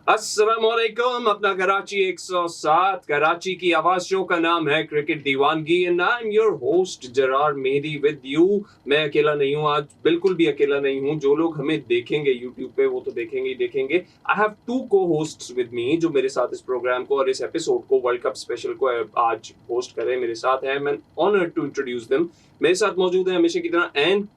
अस्सलामुअलैकुम। अपना कराची 107 कराची की आवाज शो का नाम है क्रिकेट दीवानगी and I am your host Zarar Mehdi with you. मैं अकेला नहीं हूँ, आज बिल्कुल भी अकेला नहीं हूँ। जो लोग हमें देखेंगे यूट्यूब पे वो तो देखेंगे ही देखेंगे। आई हैव टू को होस्ट्स विद मी जो मेरे साथ इस प्रोग्राम को और इस एपिसोड को, वर्ल्ड कप स्पेशल को आज होस्ट कर रहे हैं। मेरे साथ है, मैं ऑनर्ड टू इंट्रोड्यूस देम। मेरे साथ मौजूद है हमेशा की तरह एंड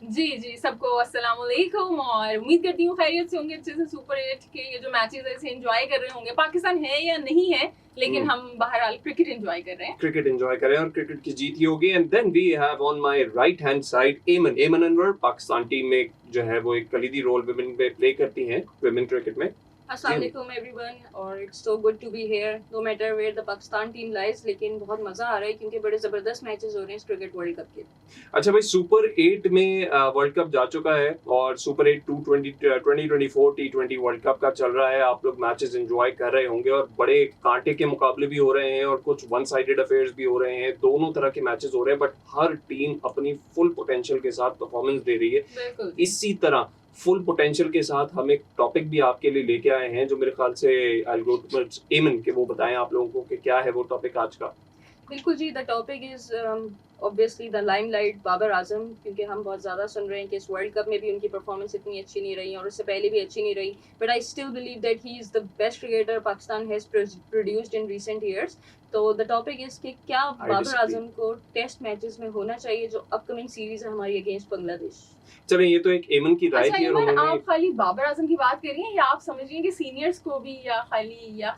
जी सबको अस्सलाम वालेकुम और उम्मीद करती हूँ खैरियत से होंगे, अच्छे से सुपर 8 के ये जो मैचेस है इसे एंजॉय कर रहे होंगे। पाकिस्तान है या नहीं है, लेकिन हम बहरहाल क्रिकेट एंजॉय कर रहे हैं। क्रिकेट एंजॉय करें और क्रिकेट की जीत ही होगी। And then we have on my right hand side Aiman Anwar. Pakistan team में जो है वो एक कलीदी रोल विमेन पे प्ले करती हैं, विमेन क्रिकेट में। अस्सलाम वालेकुम एवरीवन और it's so good to be here no matter where the Pakistan team lies. लेकिन बहुत मजा आ रहा है क्योंकि बड़े जबरदस्त मैचेस हो रहे हैं इस क्रिकेट वर्ल्ड कप के। अच्छा भाई, सुपर 8 में वर्ल्ड कप जा चुका है और सुपर 8 2024 T20 वर्ल्ड कप का चल रहा है। आप लोग मैचेस एंजॉय कर रहे होंगे और बड़े कांटे के मुकाबले भी हो रहे हैं और कुछ वन साइडेड अफेयर्स भी हो रहे हैं। दोनों तरह के मैचेस हो रहे हैं, बट हर टीम अपनी फुल पोटेंशियल के साथ परफॉर्मेंस दे रही है। बिल्कुल इसी तरह फुल पोटेंशियल के साथ हम एक टॉपिक भी आपके लिए लेके आए हैं जो मेरे ख्याल से एमन के वो बताएं आप लोगों को कि क्या है वो टॉपिक आज का। बिल्कुल जी, the topic is obviously the limelight Babar Azam, क्योंकि हम बहुत ज़्यादा सुन रहे हैं कि इस वर्ल्ड कप में भी उनकी परफॉर्मेंस इतनी अच्छी नहीं रही और उससे पहले भी अच्छी नहीं रही। But I still believe that he is the best cricketer Pakistan has produced in recent years. तो द टॉपिक इज कि क्या बाबर आजम को टेस्ट मैचेस में होना चाहिए जो अपकमिंग सीरीज है हमारी अगेंस्ट बांग्लादेश। चलिए, ये तो एक एमन की राय थी और उन्होंने आप खाली बाबर आजम की बात कर रही हैं या आप समझ रही हैं कि सीनियर्स को भी, या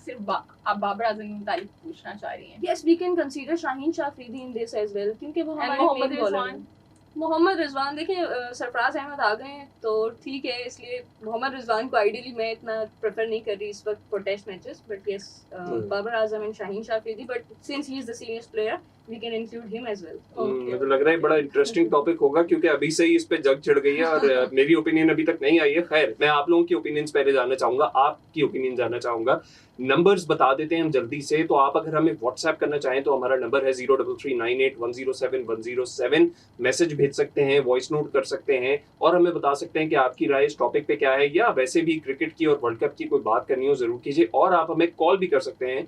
सिर्फ आप बाबर आजम के मुताबिक पूछना चाह रही हैं? Yes, we can consider Shaheen Shah Afridi in this as well क्योंकि वो हमारे मोहम्मद रिजवान। मोहम्मद रिजवान देखिए, सरफराज अहमद आ गए हैं तो ठीक है, इसलिए मोहम्मद रिजवान को आइडियली मैं इतना प्रेफर नहीं कर रही इस वक्त for test matches. But yes, Babar Azam and Shaheen Shah Afridi, but since he is the senior player we can include him as well. मुझे लग रहा है बड़ा इंटरेस्टिंग टॉपिक होगा क्योंकि अभी से ही इस पे जग छिड़ गई है और मेरी ओपिनियन अभी तक नहीं आई है। खैर, मैं आप लोगों की ओपिनियंस पहले जानना चाहूंगा, आपकी ओपिनियन जानना चाहूंगा। नंबर्स बता देते हैं हम जल्दी से। तो आप अगर हमें व्हाट्सएप करना चाहें तो हमारा नंबर है 03398107 मैसेज भेज सकते हैं, वॉइस नोट कर सकते हैं और हमें बता सकते हैं कि आपकी राय इस टॉपिक पे क्या है, या वैसे भी क्रिकेट की और वर्ल्ड कप की कोई बात करनी हो जरूर कीजिए। और आप हमें कॉल भी कर सकते हैं,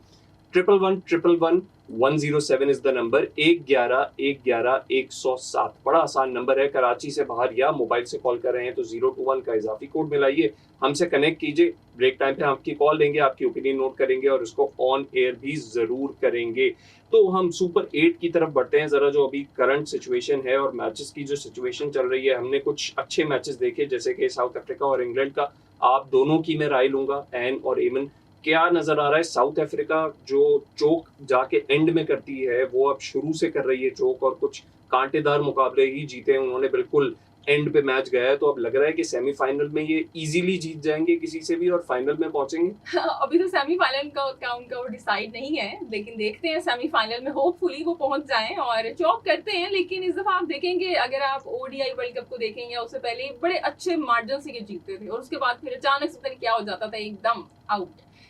111111 इज द नंबर, 1111107। बड़ा आसान नंबर है। कराची से बाहर या मोबाइल से कॉल कर रहे हैं तो 021 का इजाफी कोड मिलाइए, हमसे कनेक्ट कीजिए। ब्रेक टाइम पे आपकी कॉल लेंगे, आपकी ओपिनियन नोट करेंगे और उसको ऑन एयर भी जरूर करेंगे। तो हम सुपर 8 की तरफ बढ़ते हैं जरा, जो अभी करंट सिचुएशन है और मैचेस की जो सिचुएशन चल रही है। हमने कुछ अच्छे मैचेस देखे जैसे कि साउथ अफ्रीका और इंग्लैंड का। आप दोनों की मैं राय लूंगा, एन और एमन। क्या नजर आ रहा है? साउथ अफ्रीका जो चोक जाके एंड में करती है वो अब शुरू से कर रही है चोक और कुछ कांटेदार मुकाबले ही जीते हैं उन्होंने, बिल्कुल एंड पे मैच गया है। तो अब लग रहा है कि सेमीफाइनल में ये इजीली जीत जाएंगे किसी से भी और फाइनल में पहुंचेंगे। अभी तो सेमीफाइनल का उनका वो डिसाइड नहीं है, लेकिन देखते हैं सेमीफाइनल में होपफुली वो पहुंच जाएं और चौक करते हैं। लेकिन इस दफा आप देखेंगे, अगर आप ओडीआई वर्ल्ड कप को देखेंगे, उससे पहले बड़े अच्छे मार्जिन से ये जीतते थे और उसके बाद फिर अचानक से पता नहीं क्या हो जाता था, एकदम आउट।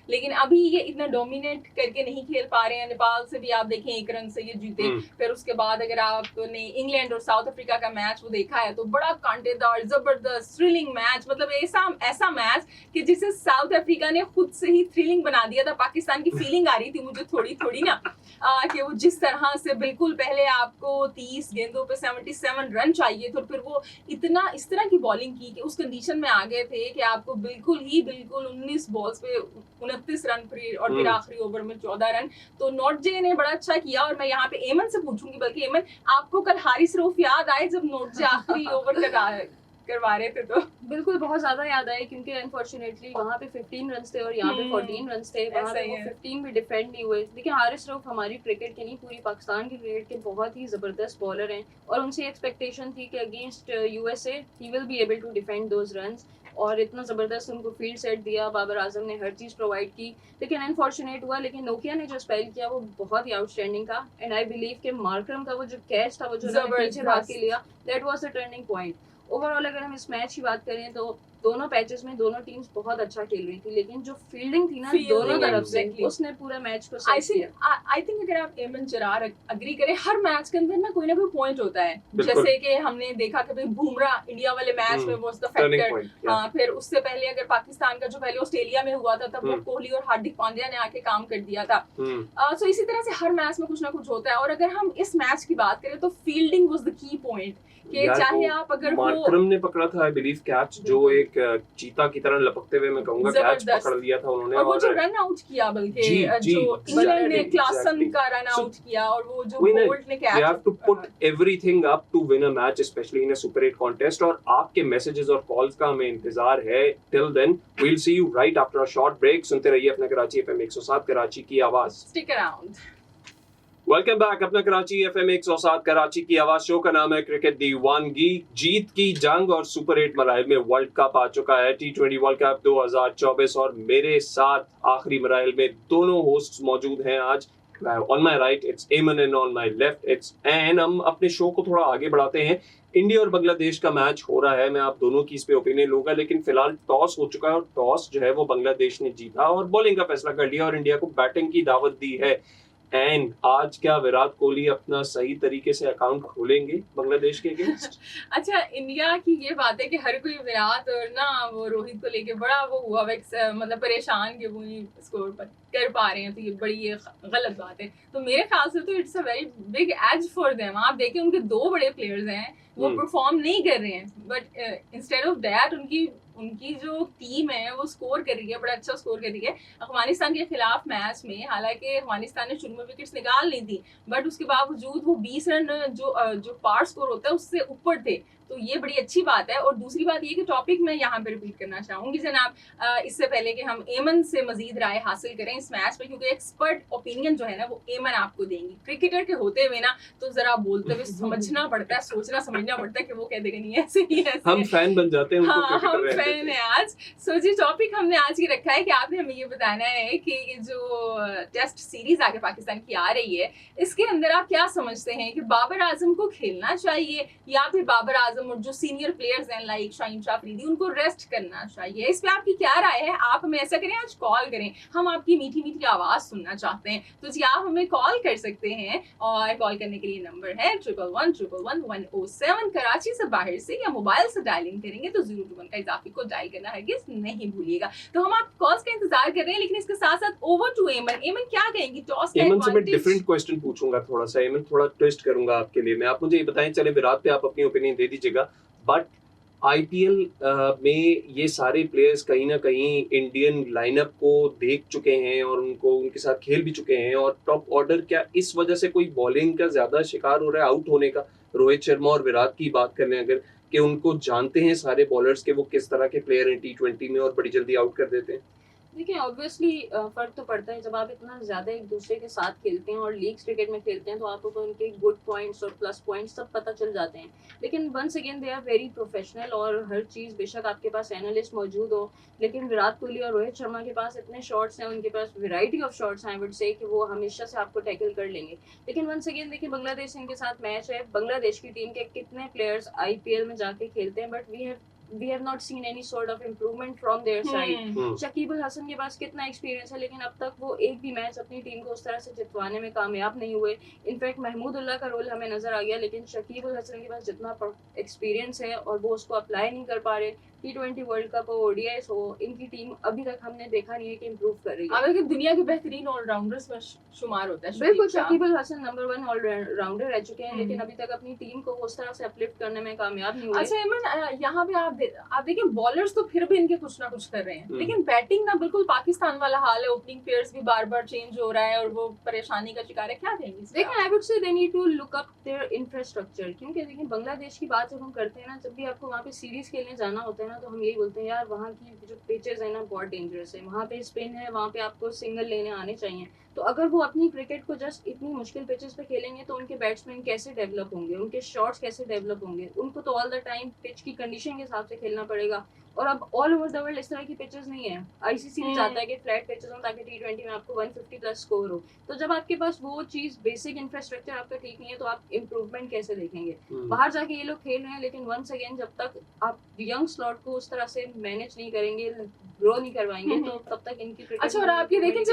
लेकिन अभी ये इतना डोमिनेट करके नहीं खेल पा रहे हैं। नेपाल से भी आप देखें 1 रन से ये जीते। फिर उसके बाद अगर आपने इंग्लैंड और साउथ अफ्रीका का मैच वो देखा है तो बड़ा कांटेदार, जबरदस्त, थ्रिलिंग मैच, मतलब ऐसा मैच कि जिसे साउथ अफ्रीका ने खुद से ही थ्रिलिंग बना दिया था। पाकिस्तान की फीलिंग आ रही थी मुझे थोड़ी ना कि वो जिस तरह से बिल्कुल पहले आपको 30 गेंदों पे 77 रन चाहिए थे, फिर वो इस तरह की बॉलिंग की कि उस कंडीशन में आ गए थे कि आपको बिल्कुल 19 बॉल्स पे 29 रन और फिर आखिरी ओवर में 14 रन। तो नॉट जे ने बड़ा अच्छा किया। और मैं यहाँ पे एमन से पूछूंगी, बल्कि एमन, आपको कल हारिस रऊफ याद आए जब नॉट जे आखिरी ओवर करवा रहे थे? तो बिल्कुल बहुत ज्यादा याद आए क्योंकि अनफॉर्चुनेटली वहाँ पे 15 रन थे और यहाँ पे 14 रन थे। वहाँ पे वो 15 भी डिफेंड नहीं हुए। देखिए, हारिस रऊफ हमारी क्रिकेट के नहीं, पूरी पाकिस्तान की क्रिकेट के बहुत ही जबरदस्त बॉलर हैं और उनसे एक्सपेक्टेशन थी कि against USA he will be able to defend those runs और इतना ज़बरदस्त उनको फील्ड सेट दिया। बाबर आजम ने हर चीज़ प्रोवाइड की, लेकिन अनफॉर्चुनेट हुआ। लेकिन नोकिया ने जो स्पेल किया वो बहुत ही आउटस्टैंडिंग था एंड आई बिलीव कि मार्करम का वो जो कैच था, वो जो पीछे भाग के लिया, that was the turning point. Overall अगर हम इस मैच की बात करें तो दोनों पैचेस में दोनों टीम्स बहुत अच्छा खेल रही थी, लेकिन जो फील्डिंग थी ना Fielding, दोनों तरफ से, exactly. उसने पूरा मैच को आई सेट किया। आई थिंक अगर आप एमन जरार अग्री करें, हर मैच के अंदर ना कोई पॉइंट होता है। बिल्कुल। जैसे कि हमने देखा कि भाई बुमराह इंडिया वाले मैच में was the turning factor. Point. हाँ, फिर उससे पहले अगर पाकिस्तान का जो पहले ऑस्ट्रेलिया में हुआ था, तब वो कोहली और हार्दिक पांड्या ने आके काम कर दिया था। सो इसी तरह से हर मैच में कुछ ना कुछ होता है। और अगर हम इस मैच की बात करें तो fielding was the key point, कि चाहे आप अगर वो मार्करम ने पकड़ा था आई बिलीव कैच, जो एक चीता की तरह लपकते हुए मैं कहूंगा कैच पकड़ लिया था उन्होंने, और वो जो रन आउट किया, बल्कि जो इंग्लैंड ने क्लासन का रन आउट किया, और वो जो बोल्ट ने catch, you have to put everything up to win a match, especially in a Super 8 contest. और आपके मैसेजेस और कॉल्स का हमें इंतजार है। Till then, we'll see you right after a short break. सुनते रहिए अपना कराची FM 107 कराची की आवाज। Stick around. वेलकम बैक, अपना कराची FM 107 कराची की आवाज शो का नाम है क्रिकेट दीवानगी। जीत की जंग और सुपर 8 मराइल में वर्ल्ड कप आ चुका है, T20 वर्ल्ड कप 2024, और मेरे साथ आखिरी मराइल में दोनों होस्ट्स मौजूद हैं आज। On my right it's Ayman and on my left it's Ann। हम अपने शो को थोड़ा आगे बढ़ाते हैं। इंडिया और बांग्लादेश का मैच हो रहा है, मैं आप दोनों की इस पे ओपिनियन लूंगा, लेकिन फिलहाल टॉस हो चुका है और टॉस जो है वो बांग्लादेश ने जीता और बॉलिंग का फैसला कर लिया और इंडिया को बैटिंग की दावत दी है। एंड आज क्या विराट कोहली अपना सही तरीके से अकाउंट खोलेंगे बांग्लादेश के अगेंस्ट? अच्छा, इंडिया की ये बात है कि हर कोई विराट और ना वो रोहित को लेके बड़ा वो हुआ मतलब परेशान कि वो स्कोर पर कर पा रहे हैं, तो ये बड़ी गलत बात है। तो मेरे ख्याल से तो it's a very big edge for them. आप देखें उनके दो बड़े प्लेयर्स हैं, वो परफॉर्म नहीं कर रहे हैं, बट इंस्टेड ऑफ दैट उनकी जो टीम है वो स्कोर कर रही है, बड़ा अच्छा स्कोर कर रही है। अफगानिस्तान के खिलाफ मैच में हालांकि अफगानिस्तान ने शुरू में विकेट्स निकाल ली थी, बट उसके बावजूद वो 20 रन जो पार स्कोर होता है उससे ऊपर थे, तो ये बड़ी अच्छी बात है। और दूसरी बात ये कि टॉपिक मैं यहाँ पे रिपीट करना चाहूंगी जनाब, इससे पहले कि हम एमन से मजीद राय हासिल करें इस मैच पे, क्योंकि एक्सपर्ट ओपिनियन जो है ना वो एमन आपको देंगी। क्रिकेटर के होते हुए ना तो जरा बोलते हुए समझना पड़ता है, सोचना समझना पड़ता है कि वो कह देगा नहीं ऐसे ही ऐसे। हम फैन बन जाते हैं, हाँ, हम फैन है आज। सो जी, टॉपिक हमने आज ये रखा है कि आपने हमें ये बताना है कि ये जो टेस्ट सीरीज आगे पाकिस्तान की आ रही है, इसके अंदर आप क्या समझते हैं कि बाबर आजम को खेलना चाहिए या फिर बाबर आजम और जो सीनियर प्लेयर्स हैं लाइक शाहीन शाह अफरीदी उनको रेस्ट करना चाहिए? इस पे आपकी क्या राय है? आप हमें ऐसा करें, आज कॉल करें, हम आपकी मीठी मीठी आवाज सुनना चाहते हैं। तो जी आप हमें कॉल कर सकते हैं और कॉल करने के लिए नंबर है 111110107 कराची से बाहर से, या मोबाइल से डायल इन करेंगे तो 021 का इजाफी को डायल करना हरगिज़ नहीं भूलिएगा। तो हम आप कॉल्स का इंतजार कर रहे हैं, लेकिन इसके साथ साथ ओवर टू एमन। एमन क्या कहेंगी टॉस का एमन से मैं डिफरेंट क्वेश्चन पूछूंगा, थोड़ा सा एमन थोड़ा ट्विस्ट करूंगा आपके लिए मैं। आप मुझे ये बताएं, चले विराट पे आप अपनी ओपिनियन दे दीजिएगा, बट आईपीएल में ये सारे प्लेयर्स कहीं ना कहीं इंडियन लाइनअप को देख चुके हैं और उनके साथ खेल भी चुके हैं, और टॉप ऑर्डर क्या इस वजह से कोई बॉलिंग का ज्यादा शिकार हो रहा है आउट होने का? रोहित शर्मा और विराट की बात कर लें अगर, कि उनको जानते हैं सारे बॉलर्स के वो किस तरह के प्लेयर हैं T20 में और बड़ी जल्दी आउट कर देते हैं। देखिए ऑब्वियसली फर्क तो पड़ता है जब आप इतना ज़्यादा एक दूसरे के साथ खेलते हैं और लीग्स क्रिकेट में खेलते हैं, तो आपको तो उनके गुड पॉइंट्स और प्लस पॉइंट्स सब पता चल जाते हैं। लेकिन once again they are very professional, और हर चीज़ बेशक आपके पास एनालिस्ट मौजूद हो, लेकिन विराट कोहली और रोहित शर्मा के पास इतने शॉट्स हैं, उनके पास वैरायटी ऑफ शॉट्स हैं, आई वुड से कि वो हमेशा से आपको टैकल कर लेंगे। लेकिन वंस अगेन देखिए बांग्लादेश इनके साथ मैच है, बांग्लादेश की टीम के कितने प्लेयर्स IPL में जाके खेलते हैं, but we have not seen any sort of improvement from their side। Shakib Al Hasan के पास कितना एक्सपीरियंस है, लेकिन अब तक वो एक भी मैच अपनी टीम को उस तरह से जितवाने में कामयाब नहीं हुए। इनफैक्ट महमूदुल्लाह का रोल हमें नजर आ गया, लेकिन शकीब अल हसन के पास जितना एक्सपीरियंस है और वो उसको अप्लाई नहीं कर पा रहे। T20 वर्ल्ड कप और ODIs हो, इनकी टीम अभी तक हमने देखा नहीं है कि इम्प्रूव कर रही है। हालांकि दुनिया के बेहतरीन ऑलराउंडर्स में शुमार होता है बिल्कुल, शकीब अल हसन नंबर 1 ऑलराउंडर रह चुके हैं, लेकिन अभी तक अपनी टीम को उस तरह से अपलिफ्ट करने में कामयाब नहीं हुए। अच्छा एमन, यहाँ पे आप देखिए बॉलर्स तो फिर भी इनके कुछ ना कुछ कर रहे हैं, लेकिन बैटिंग ना बिल्कुल पाकिस्तान वाला हाल है। ओपनिंग पेयर्स भी बार बार चेंज हो रहा है और वो परेशानी का शिकार है। क्या कहेंगे? देखिए I would say they need to look up their infrastructure, क्योंकि देखिए बांग्लादेश की बात जब हम करते हैं ना, जब भी आपको वहाँ पे सीरीज खेलने जाना होता है ना, तो हम यही बोलते हैं यार वहाँ की जो पिचेस है ना बहुत डेंजरस है, वहाँ पे स्पिन है, वहाँ पे आपको सिंगल लेने आने चाहिए। तो अगर वो अपनी क्रिकेट को जस्ट इतनी मुश्किल पिचेस पे खेलेंगे तो उनके बैट्समैन कैसे डेवलप होंगे, उनके शॉट्स कैसे डेवलप होंगे? उनको तो ऑल द टाइम पिच की कंडीशन के हिसाब से खेलना पड़ेगा, और अब ऑल ओवर द वर्ल्ड इस तरह की पिचेस नहीं है। आईसीसी भी चाहता है कि फ्लैट पिचेस हो ताकि टी20 में आपको 150 प्लस स्कोर हो। तो जब आपके पास वो चीज बेसिक इंफ्रास्ट्रक्चर आपका ठीक नहीं है तो आप इम्प्रूवमेंट कैसे देखेंगे? बाहर जाके ये लोग खेल रहे हैं, लेकिन वंस अगेन जब तक आप यंग स्लॉट को उस तरह से मैनेज नहीं करेंगे, ग्रो नहीं करवाएंगे, तो तब तक इनकी क्रिकेट। अच्छा, और आप ये देखें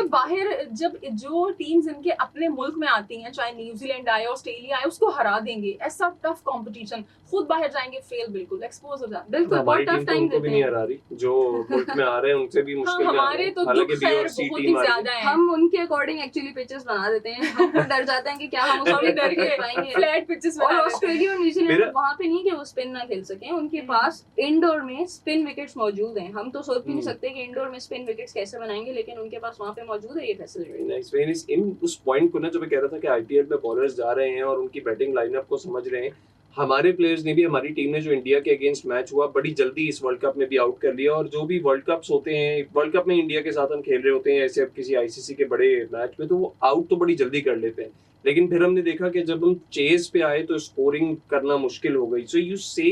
जब जो टीम्स इनके अपने मुल्क में आती हैं, चाहे न्यूजीलैंड आए, ऑस्ट्रेलिया आए, उसको हरा देंगे, ऐसा टफ कंपटीशन, खुद बाहर जाएंगे फेल, बिल्कुल एक्सपोज हो जाते हैं। बिल्कुल बहुत टफ टाइम देते नहीं हरा रही, जो मुल्क में आ रहे हैं उनसे भी मुश्किल में हमारे तो दुख खैर बहुत ही ज्यादा है। हम उनके अकॉर्डिंग एक्चुअली पिचेस बना देते हैं, हम डर जाते हैं कि क्या हम उसमें डर के पाएंगे फ्लैट पिचेस। और ऑस्ट्रेलिया और न्यूजीलैंड वहां पे नहीं कि वो स्पिन ना खेल सके, उनके पास इंडोर में स्पिन विकेट्स मौजूद हैं। हम तो सोच भी नहीं सकते कि इंडोर में स्पिन विकेट्स कैसे बनाएंगे, लेकिन उनके पास वहां पे मौजूद है ये फैसिलिटी। इन उस पॉइंट को ना जो मैं कह रहा था कि आईपीएल में बॉलर्स जा रहे हैं और उनकी बैटिंग लाइनअप को समझ रहे हैं, हमारे प्लेयर्स ने भी, हमारी टीम ने जो इंडिया के अगेंस्ट मैच हुआ बड़ी जल्दी इस वर्ल्ड कप में भी आउट कर लिया। और जो भी वर्ल्ड कप्स होते हैं, वर्ल्ड कप में इंडिया के साथ हम खेल रहे होते हैं ऐसे अब किसी आईसीसी के बड़े मैच में, तो वो आउट तो बड़ी जल्दी कर लेते हैं, लेकिन फिर हमने देखा कि जब हम चेज पे आए तो स्कोरिंग करना मुश्किल हो गई। So you say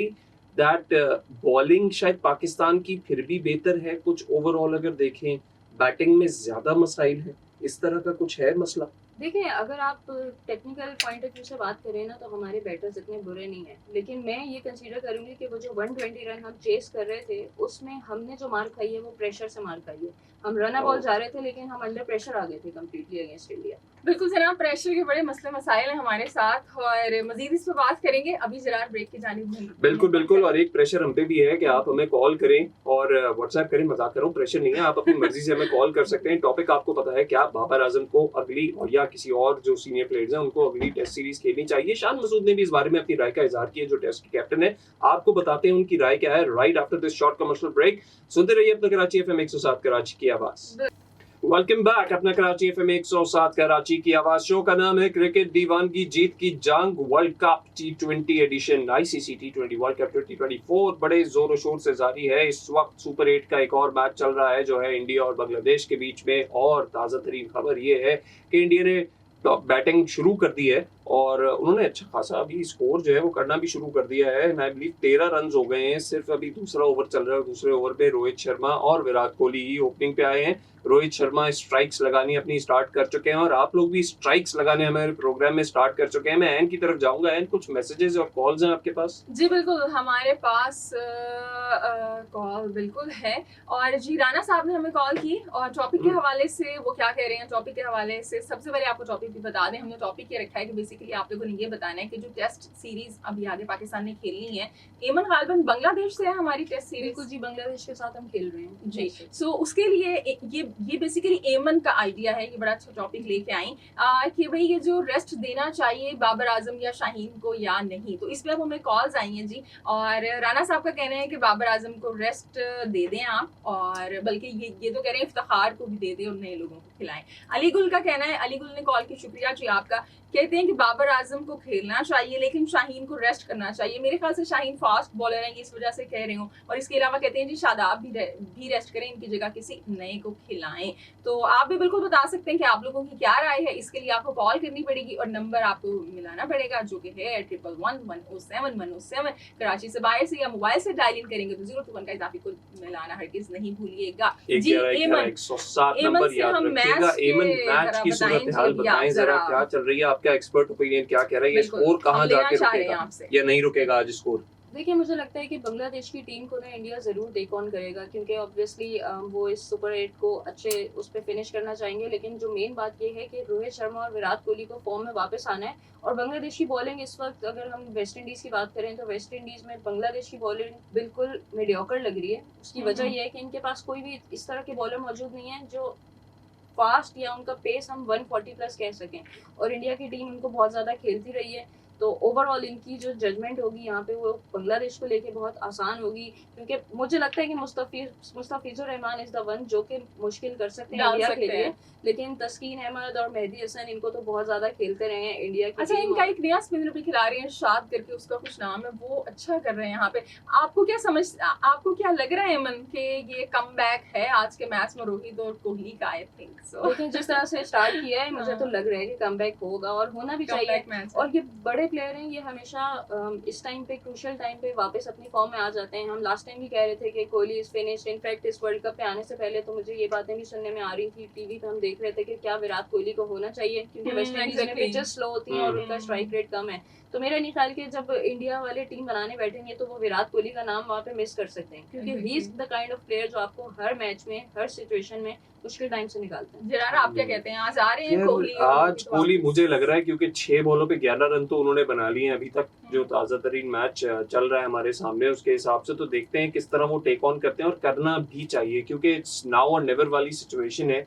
that bowling शायद पाकिस्तान की फिर भी बेहतर है कुछ ओवरऑल अगर देखें, बैटिंग में ज्यादा मसाइल है, इस तरह का कुछ है मसला? देखिए, अगर आप टेक्निकल पॉइंट ऑफ व्यू से बात करें ना, तो हमारे बैटर्स इतने बुरे नहीं हैं, लेकिन मैं ये कंसीडर करूंगी कि वो जो 120 रन हम चेस कर रहे थे, उसमें हमने जो मार खाई है वो प्रेशर से मार खाई है। हम रन बॉल जा रहे थे, लेकिन हम अंडर प्रेशर आ गए थे कंप्लीटली अगेंस्ट इंडिया। बिल्कुल जनाब, प्रेशर के बड़े मसले मसाइल हैं हमारे साथ, और मजीद इस पर बात करेंगे। अभी जरा ब्रेक की जानिब बिल्कुल बिल्कुल। और एक प्रेशर हम पे भी है कि आप हमें कॉल करें और व्हाट्सएप करें, मजाक करो, प्रेशर नहीं है, आप अपनी मर्जी से हमें कॉल कर सकते हैं। टॉपिक आपको पता है क्या? बाबर आजम को अगली, और या किसी और जो सीनियर प्लेयर्स हैं उनको अगली टेस्ट सीरीज खेलनी चाहिए। शान मसूद ने भी इस बारे में अपनी राय का इजहार किया, जो टेस्ट के कैप्टन है। आपको बताते हैं उनकी राय क्या है right after this short commercial break. सुनते रहिए अपना कराची एफएम 107 कराची की आवाज। वेलकम बैक, अपना कराची एफएम 107 कराची की आवाज। शो का नाम है क्रिकेट दीवानगी जीत की जंग, world cup T20 edition, ICC T20 world cup 2024 बड़े जोर शोर से जारी है। इस वक्त सुपर 8 का एक और मैच चल रहा है जो है इंडिया और बांग्लादेश के बीच में, और ताज़ा तरीन खबर ये है कि इंडिया ने बैटिंग शुरू कर दी है और उन्होंने अच्छा खासा अभी स्कोर जो है वो करना भी शुरू कर दिया है। आई बिलीव 13 रन हो गए हैं, सिर्फ अभी दूसरा ओवर चल रहा है। दूसरे ओवर पे रोहित शर्मा और विराट कोहली ही ओपनिंग पे आए हैं। रोहित शर्मा स्ट्राइक्स लगानी अपनी स्टार्ट कर चुके हैं और आप लोग भी स्ट्राइक्स लगाने हमारे प्रोग्राम में स्टार्ट कर चुके हैं। मैं एन की तरफ जाऊंगा। एन, कुछ मैसेजेस और कॉल्स हैं आपके पास? जी बिल्कुल, हमारे पास कॉल बिल्कुल है। और जी राना साहब ने हमें कॉल की और टॉपिक के हवाले से वो क्या कह रहे हैं। टॉपिक के हवाले से सबसे पहले आपको टॉपिक भी बता दें, हमने टॉपिक ये रखा है कि बेसिकली आप लोगों ने ये बताना है कि जो टेस्ट सीरीज अभी आगे पाकिस्तान ने खेलनी है, एमन गालिबन बांग्लादेश से है हमारी टेस्ट सीरीज। बिल्कुल जी, बांग्लादेश के साथ हम खेल रहे हैं जी। सो उसके लिए ये बेसिकली एमन का आइडिया है। ये बड़ा अच्छा टॉपिक लेके आई कि भाई ये जो रेस्ट देना चाहिए बाबर आजम या शाहीन को या नहीं, तो इस पे अब हमें कॉल्स आई हैं जी। और राना साहब का कहना है कि बाबर आजम को रेस्ट दे दें आप, और बल्कि ये तो कह रहे हैं इफ्तिखार को भी दे दें और नए लोगों को खिलाएं। अली गुल का कहना है, अली गुल ने कॉल की, शुक्रिया जी आपका, कहते हैं कि बाबर आजम को खेलना चाहिए लेकिन शाहीन को रेस्ट करना चाहिए। मेरे ख्याल से शाहीन फास्ट बॉलर है, इस वजह से कह रही हूँ। और इसके अलावा कहते हैं जी शादाब भी रेस्ट करें, इनकी जगह किसी नए को खिलाएं। तो आप भी बिल्कुल बता सकते हैं कि आप लोगों की क्या राय है। इसके लिए आपको कॉल करनी पड़ेगी और नंबर आपको मिलाना पड़ेगा जो कि है 111-107-107। कराची से बाहर से या मोबाइल से डायल इन करेंगे तो 021 का इजाफी को मिलाना हरगिज नहीं भूलिएगा जी। एमन से हम मैच की सूरत हाल बताएं जरा, क्या चल रही है, आपका एक्सपर्ट ओपिनियन क्या कह रहा है, ये स्कोर कहां जाके रुकेगा या नहीं रुकेगा आज स्कोर? देखिए, मुझे लगता है कि बांग्लादेश की टीम को ना इंडिया ज़रूर टेक ऑन करेगा, क्योंकि ऑब्वियसली वो इस सुपर 8 को अच्छे उस पर फिनिश करना चाहेंगे। लेकिन जो मेन बात ये है कि रोहित शर्मा और विराट कोहली को फॉर्म में वापस आना है। और बांग्लादेश की बॉलिंग इस वक्त, अगर हम वेस्ट इंडीज़ की बात करें तो वेस्ट इंडीज़ में बांग्लादेश की बॉलिंग बिल्कुल मीडियोकर लग रही है। उसकी वजह यह है कि इनके पास कोई भी इस तरह के बॉलर मौजूद नहीं है जो फास्ट या उनका पेस हम 140 प्लस कह सकें। और इंडिया की टीम उनको बहुत ज़्यादा खेलती रही है, तो ओवरऑल इनकी जो जजमेंट होगी यहाँ पे वो बांग्लादेश को लेके बहुत आसान होगी। क्योंकि मुझे लगता है कि Mustafizur Rahman is the one जो कि मुश्किल कर सकते हैं इंडिया के लिए। लेकिन तस्कीन अहमद और मेहदी हसन इनको तो बहुत ज्यादा खेलते रहे हैं इंडिया की। अच्छा, इनका एक नया स्पिनर भी खिला रहे हैं शाद करके, उसका कुछ नाम है, वो अच्छा कर रहे हैं यहाँ पे। आपको क्या लग रहा है अमन के ये कमबैक है आज के मैच में रोहित और कोहली का? I think so. लेकिन जिस तरह से स्टार्ट किया है मुझे तो लग रहा है कि कमबैक होगा और होना भी चाहिए। और ये बड़े प्लेयर हैं ये हमेशा इस टाइम पे क्रूशियल टाइम पे वापस अपनी फॉर्म में आ जाते हैं। हम लास्ट टाइम भी कह रहे थे कि कोहली इज फिनिश्ड। इनफैक्ट इस वर्ल्ड कप पे आने से पहले तो मुझे ये बातें भी सुनने में आ रही थी, टीवी पे हम देख रहे थे कि क्या विराट कोहली को होना चाहिए, क्योंकि वेस्ट इंडीज में पिचेस स्लो होती हैं और उनका स्ट्राइक रेट कम है। तो मेरा नहीं ख्याल कि जब इंडिया वाले टीम बनाने बैठेंगे तो वो विराट कोहली का नाम वहाँ पे मिस कर सकते हैं, क्योंकि ही is the kind of player जो आपको हर मैच में हर सिचुएशन में मुश्किल टाइम से निकालते हैं। जरार आप क्या कहते हैं, आज आ रहे हैं कोहली? आज कोहली मुझे लग रहा है क्योंकि 6 बॉलों पे 11 रन तो उन्होंने बना लिए हैं अभी तक, जो ताजा तरीन मैच चल रहा है हमारे सामने उसके हिसाब से, तो देखते हैं किस तरह वो टेक ऑन करते हैं, और करना भी चाहिए क्योंकि इट्स नाउ और नेवर वाली सिचुएशन है।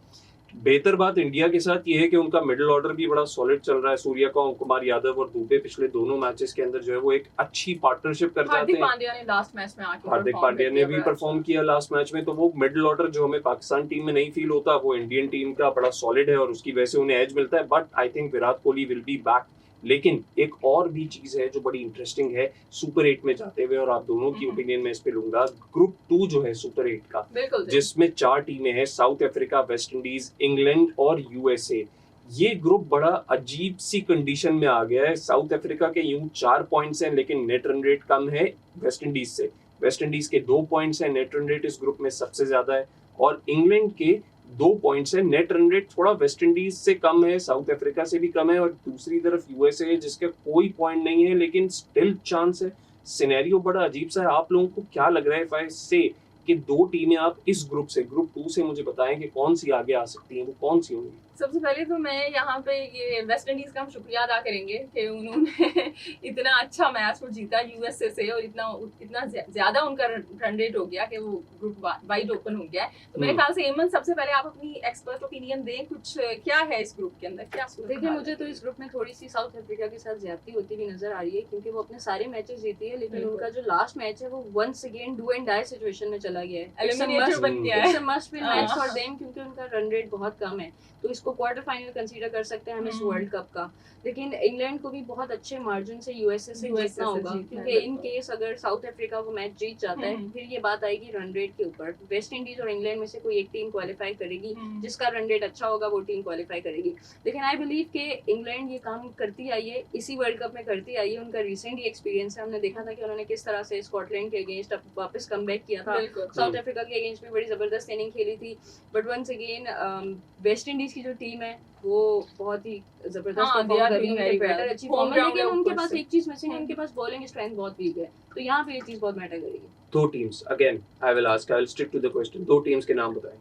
बेहतर बात इंडिया के साथ ये है कि उनका मिडिल ऑर्डर भी बड़ा सॉलिड चल रहा है। सूर्या कुमार यादव और दुबे पिछले दोनों मैचेस के अंदर जो है वो एक अच्छी पार्टनरशिप कर जाते हैं। हार्दिक पांड्या ने लास्ट मैच में आके हार्दिक पांड्या ने भी परफॉर्म किया लास्ट मैच में, तो वो मिडिल ऑर्डर जो हमें पाकिस्तान टीम में नहीं फील होता वो इंडियन टीम का बड़ा सॉलिड है और उसकी वजह से उन्हें एज मिलता है। But I think Virat Kohli will be back. लेकिन एक और भी चीज है जो बड़ी इंटरेस्टिंग है सुपर 8 में जाते हुए, और आप दोनों की ओपिनियन में इस पे लूंगा। ग्रुप 2 जो है सुपर 8 का, जिसमें 4 टीमें हैं, south Africa, West Indies, England और यूएसए। ये ग्रुप बड़ा अजीब सी कंडीशन में आ गया है। साउथ अफ्रीका के यूं 4 पॉइंट्स हैं लेकिन नेट रन रेट कम है वेस्ट इंडीज से। वेस्ट इंडीज के 2 पॉइंट्स हैं, नेट रन रेट इस ग्रुप में सबसे ज्यादा है। और इंग्लैंड के 2 पॉइंट्स है, नेट रन रेट थोड़ा वेस्ट इंडीज से कम है, साउथ अफ्रीका से भी कम है। और दूसरी तरफ यूएसए जिसके कोई पॉइंट नहीं है लेकिन स्टिल चांस है। सिनेरियो बड़ा अजीब सा है। आप लोगों को क्या लग रहा है इफ आई से कि 2 टीमें आप इस ग्रुप से, ग्रुप 2 से मुझे बताएं कि कौन सी आगे आ सकती हैं, वो कौन सी होंगी? सबसे पहले तो मैं यहाँ पे ये वेस्ट इंडीज का हम शुक्रिया अदा करेंगे कि उन्होंने इतना अच्छा मैच वो जीता यूएसए से, और इतना ज्यादा उनका रन रेट हो गया कि वो ग्रुप वाइड ओपन हो गया है। तो मेरे ख्याल से एमन सबसे पहले आप अपनी एक्सपर्ट ओपिनियन दें, कुछ क्या है इस ग्रुप के अंदर, क्या? देखिए मुझे तो इस ग्रुप में थोड़ी सी साउथ अफ्रीका के साथ ज्यादती होती हुई नजर आ रही है, क्योंकि वो अपने सारे मैचेस जीती है लेकिन उनका जो लास्ट मैच है वो once again do and die situation में चला गया है। एलिमिनेटर बन गया है। It's a must win match for them, क्योंकि उनका रन रेट बहुत कम है। तो इसको क्वार्टर फाइनल कंसीडर कर सकते हैं हम इस वर्ल्ड कप का। लेकिन इंग्लैंड को भी बहुत अच्छे मार्जिन से यूएसए से जीतना होगा, क्योंकि इन केस अगर साउथ अफ्रीका वो मैच जीत जाता है फिर ये बात आएगी रन रेट के ऊपर। वेस्ट इंडीज और इंग्लैंड में से कोई एक टीम क्वालिफाई करेगी, जिसका रन रेट अच्छा होगा वो टीम क्वालिफाई करेगी। लेकिन आई बिलीव कि इंग्लैंड ये काम करती आई है, इसी वर्ल्ड कप में करती आई है। उनका रिसेंट ही एक्सपीरियंस है, हमने देखा था कि उन्होंने किस तरह से स्कॉटलैंड के अगेंस्ट वापस कमबैक किया था। साउथ अफ्रीका के अगेंस्ट भी बड़ी जबरदस्त इनिंग खेली थी। But once again West Indies की जो टीम है वो बहुत ही जबरदस्त परफॉर्म कर रही है, बैटर अच्छी फॉर्म में, लेकिन उनके पास एक चीज मिसिंग है, उनके पास बॉलिंग स्ट्रेंथ बहुत वीक है। तो यहाँ पे ये चीज बहुत मैटर करेगी। 2 teams, again I will ask, I will stick to the question. 2 teams के नाम बताएं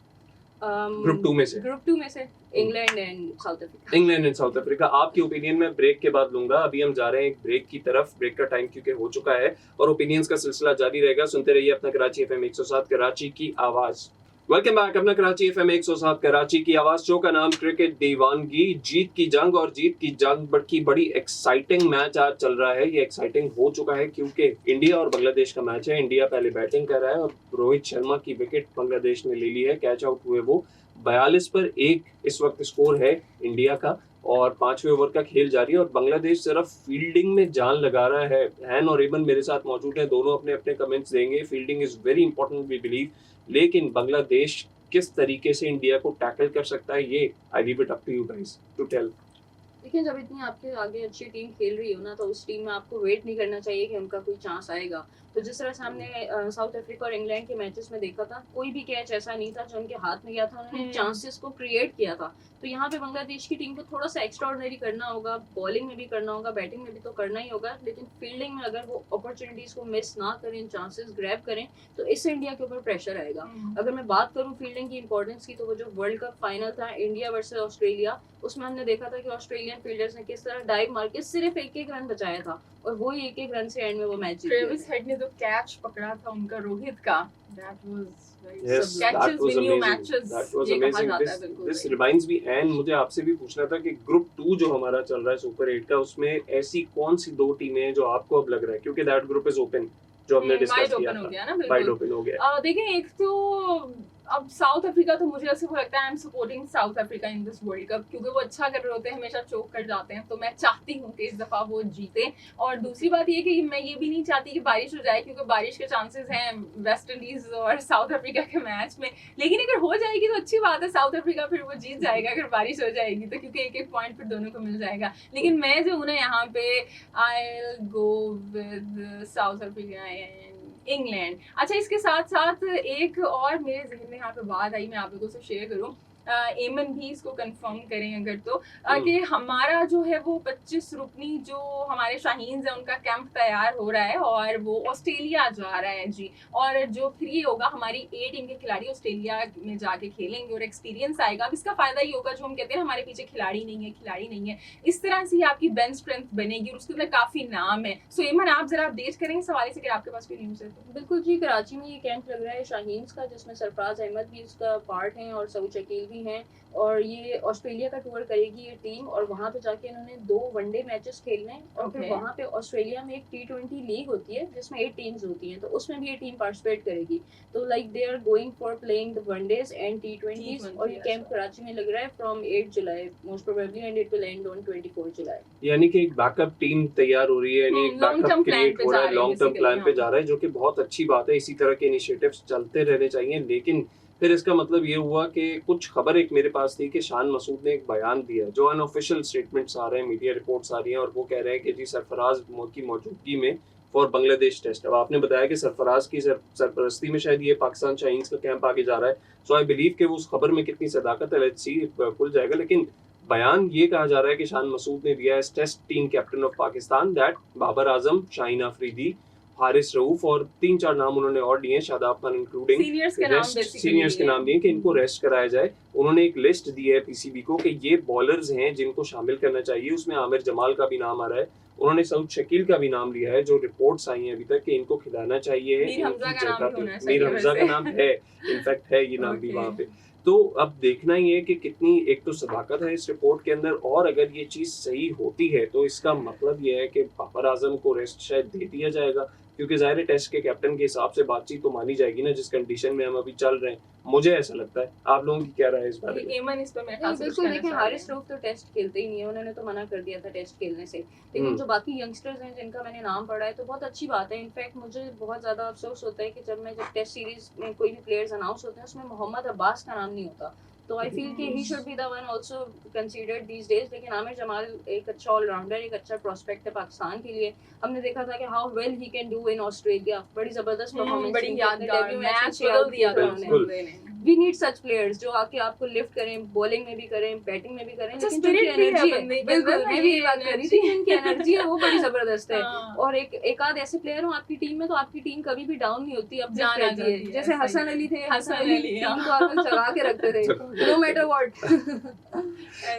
ग्रुप 2 में से। ग्रुप 2 में से England and south Africa. England and south Africa. आपकी ओपिनियन में ब्रेक के बाद लूंगा। अभी हम जा रहे हैं एक ब्रेक की तरफ। ब्रेक का टाइम क्योंकि हो चुका है और ओपिनियंस का सिलसिला जारी रहेगा। सुनते रहिए अपना कराची एफएम 107 कराची की आवाज। वेलकम बैक, अपना कराची एफएम 107 कराची की आवाज। शो का नाम क्रिकेट दीवानगी। जीत की जंग, और जीत की जंग की बड़ी एक्साइटिंग मैच आज चल रहा है। ये एक्साइटिंग हो चुका है क्योंकि इंडिया और बांग्लादेश का मैच है। इंडिया पहले बैटिंग कर रहा है और रोहित शर्मा की विकेट बांग्लादेश ने ले ली है। कैच आउट हुए वो 42 पर 1 इस वक्त स्कोर है इंडिया का, और 5वें ओवर का खेल जारी है और बांग्लादेश सिर्फ फील्डिंग में जान लगा रहा है। हैन और एबन मेरे साथ मौजूद हैं, दोनों अपने अपने कमेंट्स देंगे। Fielding is very important we believe, लेकिन बांग्लादेश किस तरीके से इंडिया को टैकल कर सकता है ये I leave it up to you guys to tell. देखिए जब इतनी आपके आगे अच्छी टीम खेल रही हो ना, तो उस टीम में आपको वेट नहीं करना चाहिए कि उनका कोई चांस आएगा। तो जिस तरह से हमने साउथ अफ्रीका और इंग्लैंड के मैचेस में देखा था, कोई भी कैच ऐसा नहीं था जो उनके हाथ में गया था, उन्होंने चांसेस को क्रिएट किया था। तो यहाँ पे बांग्लादेश की टीम को थोड़ा सा एक्स्ट्राऑर्डिनरी करना होगा, बॉलिंग में भी करना होगा, बैटिंग में भी तो करना ही होगा, लेकिन फील्डिंग में अगर वो अपॉर्चुनिटीज को मिस ना करें, चांसेस ग्रैब करें, तो इससे इंडिया के ऊपर प्रेशर आएगा। अगर मैं बात करूँ फील्डिंग की इंपॉर्टेंस की, तो वो जो वर्ल्ड कप फाइनल था इंडिया वर्सेस ऑस्ट्रेलिया, उसमें हमने देखा था कि ऑस्ट्रेलियन फील्डर्स ने किस तरह डाइव मार के सिर्फ 1-1 रन बचाया था, और वो ही 1-1 रन से एंड में वो मैच जीत गए। ट्रेविस हेड ने तो कैच पकड़ा था उनका रोहित का, that was Yes, that was amazing. That was amazing. This reminds me, and मुझे आपसे भी पूछना था कि ग्रुप 2 जो हमारा चल रहा है सुपर 8 का, उसमें ऐसी कौन सी 2 टीमें हैं जो आपको अब लग रहा है, क्योंकि दैट ग्रुप इज ओपन जो हमने डिस्कस किया था, वाइड ओपन हो गया। देखिए एक तो अब साउथ अफ्रीका तो मुझे ऐसे लगता है I am supporting south Africa in this world cup, क्योंकि वो अच्छा कर रहे होते हैं, हमेशा चोक कर जाते हैं, तो मैं चाहती हूँ कि इस दफा वो जीते। और दूसरी बात ये कि मैं ये भी नहीं चाहती कि बारिश हो जाए, क्योंकि बारिश के चांसेस हैं वेस्ट इंडीज और साउथ अफ्रीका के मैच में, लेकिन अगर हो जाएगी तो अच्छी बात है, साउथ अफ्रीका फिर वो जीत जाएगा अगर बारिश हो जाएगी तो, क्योंकि एक एक पॉइंट फिर दोनों को मिल जाएगा। लेकिन मैं जो हूँ ना यहाँ पे I will go with south Africa and England. अच्छा, इसके साथ साथ एक और मेरे जहन में यहाँ पे बात आई, मैं आप लोगों से शेयर करूँ, एमन भी इसको कंफर्म करें अगर तो, कि हमारा जो है वो 25 रुकनी जो हमारे शाहीन है उनका कैंप तैयार हो रहा है और वो ऑस्ट्रेलिया जा रहा है जी। और जो फिर ये होगा, हमारी ए टीम के खिलाड़ी ऑस्ट्रेलिया में जाके खेलेंगे और एक्सपीरियंस आएगा। अब इसका फायदा ये होगा, जो हम कहते हैं हमारे पीछे खिलाड़ी नहीं है, इस तरह से ही आपकी बेंच स्ट्रेंथ बनेगी और उसके अंदर काफी नाम है। सो एमन, आप जरा अपडेट करेंगे इस हवाले से कि आपके पास कोई न्यूज़ है तो। बिल्कुल जी, कराची में ये कैंप लग रहा है शाहीन का, जिसमें सरफराज अहमद भी इसका पार्ट हैं और सऊद शकील भी हैं। और ये ऑस्ट्रेलिया का टूर करेगी ये टीम, और वहाँ पे जाके इन्होंने 2 वनडे मैचेस खेलने हैं। और फिर वहाँ पे ऑस्ट्रेलिया में एक T20 लीग होती है जिसमें 8 टीम्स होती हैं, तो उसमें भी ये टीम पार्टिसिपेट करेगी। तो like they are going for playing the one days and T20s। और ये कैंप कराची में लग रहा है फ्रॉम 8 जुलाई most probably, and it will end on 24 जुलाई। यानी कि एक बैकअप टीम तैयार हो रही है, यानी एक बैकअप क्रिएट हो रहा है, लॉन्ग टर्म प्लान पे जा रहा है, जो कि बहुत अच्छी बात है। इसी तरह के इनिशिएटिव्स चलते रहने चाहिए। लेकिन फिर इसका मतलब ये हुआ कि कुछ खबर एक मेरे पास थी कि शान मसूद ने एक बयान दिया, जो अनऑफिशियल स्टेटमेंट्स आ रहे हैं, मीडिया रिपोर्ट्स आ रही हैं, और वो कह रहे हैं कि जी सरफराज की मौजूदगी में फॉर बांग्लादेश टेस्ट। अब आपने बताया कि सरफराज की सरपरस्ती में शायद ये पाकिस्तान शाहीन्स का कैंप आगे जा रहा है, सो आई बिलीव कि वो उस खबर में कितनी सदाकत है, लेट्स सी खुल जाएगा। लेकिन बयान ये कहा जा रहा है कि शान मसूद ने दिया है test team captain of Pakistan that Babar Azam, Shaheen Afridi, Haris Rauf और 3-4 नाम उन्होंने और दिए, शादाब खान इंक्लूडिंग, सीनियर्स के नाम दिए कि इनको रेस्ट कराया जाए। उन्होंने एक लिस्ट दी है पीसीबी को कि ये बॉलर्स हैं जिनको शामिल करना चाहिए, उसमें आमिर जमाल का भी नाम आ रहा है, उन्होंने सऊद शकील का भी नाम लिया है, जो रिपोर्ट्स आई हैं अभी तक कि इनको खिलाना चाहिए। मीर हमजा का नाम है, इनफैक्ट है ये नाम भी वहाँ पे। तो अब देखना ही है कि कितनी एक तो सदाकत है इस रिपोर्ट के अंदर, और अगर ये चीज सही होती है तो इसका मतलब ये है कि बाबर आजम को रेस्ट शायद दे दिया जाएगा, क्योंकि ज़ाहिर टेस्ट के कैप्टन के हिसाब से बातचीत तो मानी जाएगी ना, जिस कंडीशन में हम अभी चल रहे हैं। मुझे ऐसा लगता है, आप लोगों की क्या राय है इस बारे में? एमन इस पर मैं खास बिल्कुल देखें, हारिस रऊफ तो टेस्ट खेलते ही नहीं है, उन्होंने तो मना कर दिया था टेस्ट खेलने से। लेकिन जो बाकी यंगस्टर्स हैं जिनका मैंने नाम पढ़ा है, तो बहुत अच्छी बात है। इनफैक्ट मुझे बहुत ज़्यादा अफसोस होता है कि जब टेस्ट सीरीज में कोई भी प्लेयर्स अनाउंस होते हैं उसमें मोहम्मद अब्बास का नाम नहीं होता। तो आई फील कि he should be the one also considered these days. लेकिन आमिर जमाल एक अच्छा ऑलराउंडर, एक अच्छा प्रोस्पेक्ट है पाकिस्तान के लिए। हमने देखा था कि how well he can do in Australia, बड़ी जबरदस्त परफॉर्मेंस, बड़ी यादगार मैच बदल दिया था उन्होंने। वी नीड सच प्लेयर्स जो आके आपको लिफ्ट करें, बॉलिंग में भी करें, बैटिंग में भी करें, लेकिन जिनकी एनर्जी है, बिल्कुल मैं भी ये बात कर रही थी, जिनकी एनर्जी है वो बड़ी जबरदस्त है। और एक आध ऐसे प्लेयर हो आपकी टीम में, तो आपकी टीम कभी भी डाउन नहीं होती, अब जान आती है। जैसे हसन अली थे, हसन अली टीम को आप लोग चला के रखते थे नो मैटर व्हाट।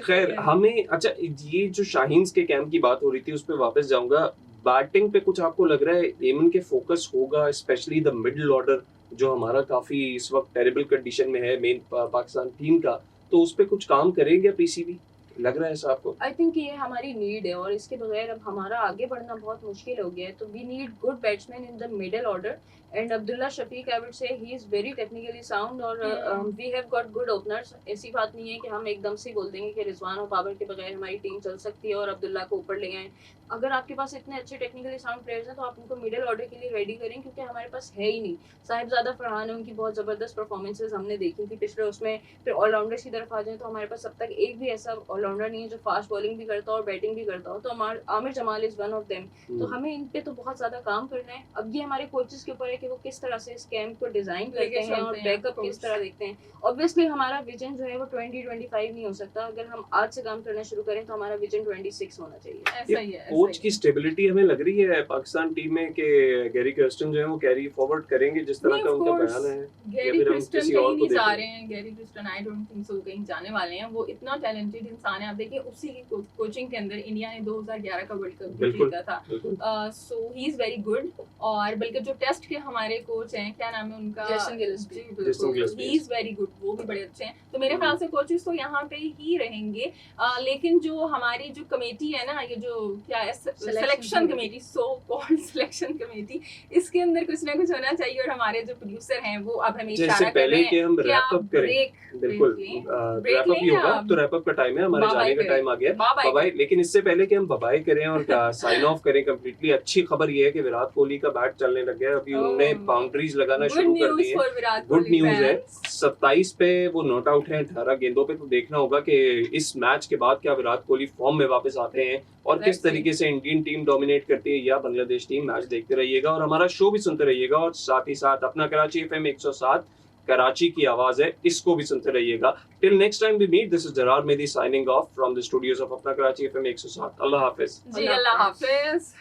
खैर, हमें अच्छा, ये जो शाहीन्स के कैंप की बात हो रही थी उस पर वापस जाऊंगा। बैटिंग पे कुछ आपको लग रहा है एमन के फोकस होगा, स्पेशली द मिडिल ऑर्डर जो हमारा काफी इस वक्त टेरिबल कंडीशन में है मेन पाकिस्तान टीम का, तो उस पे कुछ काम करेंगे पीसीबी, लग रहा है ऐसा आपको? आई थिंक ये हमारी नीड है, और इसके बगैर अब हमारा आगे बढ़ना बहुत मुश्किल हो गया है। तो we need good batsman in the middle order, and Abdullah Shafique I would say he is very technically sound, और we have got good openers. ऐसी बात नहीं है कि हम एकदम से बोल देंगे कि रिजवान और बाबर के बगैर हमारी टीम चल सकती है और अब्दुल्ला को ऊपर ले आए। अगर आपके पास इतने अच्छे टेक्निकली साउंड प्लेयर्स हैं तो आप उनको मिडिल ऑर्डर के लिए रेडी करें, क्योंकि हमारे पास है ही नहीं। साहिबजादा फरहान है, उनकी बहुत ज़बरदस्त परफॉर्मेंसेज हमने देखी थी पिछले उसमें। फिर ऑलराउंडर्स की तरफ आ जाए तो हमारे पास अब तक एक भी ऐसा ऑलराउंडर नहीं है जो फास्ट बॉलिंग भी करता हो और बैटिंग भी करता हो। तो Aamir Jamal is one of them. तो हमें इन पे तो बहुत ज़्यादा काम करना है। अब ये हमारे कोचेस के ऊपर है कि वो किस तरह से इस कैंप को डिज़ाइन करते हैं और बैकअप किस तरह देखते हैं। ऑब्वियसली हमारा विजन जो है वो 2025 नहीं हो सकता। अगर हम आज से काम करना शुरू करें तो हमारा विजन 26 होना चाहिए। ऐसा ही है। कोच की स्टेबिलिटी हमें लग रही है पाकिस्तान टीम में कि गैरी कर्स्टन जो है वो कैरी फॉरवर्ड करेंगे जिस तरह का उनका बयान है, गैरी कर्स्टन कहीं नहीं जा रहे हैं। Gary Kirsten I don't think so कहीं जाने वाले हैं। वो इतना टैलेंटेड इंसान है। आप देखिए उसी की कोचिंग के अंदर इंडिया ने 2011 का वर्ल्ड कप जीता था। सो ही इज वेरी गुड। और बल्कि जो टेस्ट के हमारे कोच हैं, क्या नाम है उनका, Jason Gillespie। Jason Gillespie। He is very good, वो भी बड़े अच्छे हैं। तो मेरे ख्याल से कोचेस तो यहाँ पे ही रहेंगे, लेकिन जो हमारी जो कमेटी है ना, ये जो क्या है, selection committee, so called selection committee, इसके अंदर कुछ ना कुछ होना चाहिए। और हमारे जो प्रोड्यूसर हैं वो अब हमें जैसे इशारा कर पहले रहे कि हैं हम कि रैप आप अप करें, बिल्कुल ब्रेक रैप अप ही लें होगा, आप। तो रैप अप का टाइम है, हमारे बाय-बाय जाने का करें। टाइम आ गया है। बाय-बाय बाय, लेकिन इससे पहले कि हम बाय करें और साइन ऑफ करें कंप्लीटली, अच्छी खबर ये है कि विराट कोहली का बैट चलने लग गया है। अभी उन्होंने बाउंड्रीज लगाना गुड शुरू कर न्यूज़ दी है। For Virat good Kohli news है। फैंस। 27 पे वो नॉट आउट है 18 गेंदों पे, तो देखना होगा कि इस मैच के बाद क्या विराट कोहली फॉर्म में वापस आते हैं और Let's किस see। तरीके से इंडियन टीम डोमिनेट करती है या बांग्लादेश टीम। मैच देखते रहिएगा और हमारा शो भी सुनते रहिएगा, और साथ ही साथ अपना कराची एफएम 107 कराची की आवाज है, इसको भी सुनते रहिएगा। Till next time we meet, this is Zarar Mehdi signing off from the studios of Apna Karachi FM 107। Allah Hafiz. Ji, Allah Hafiz.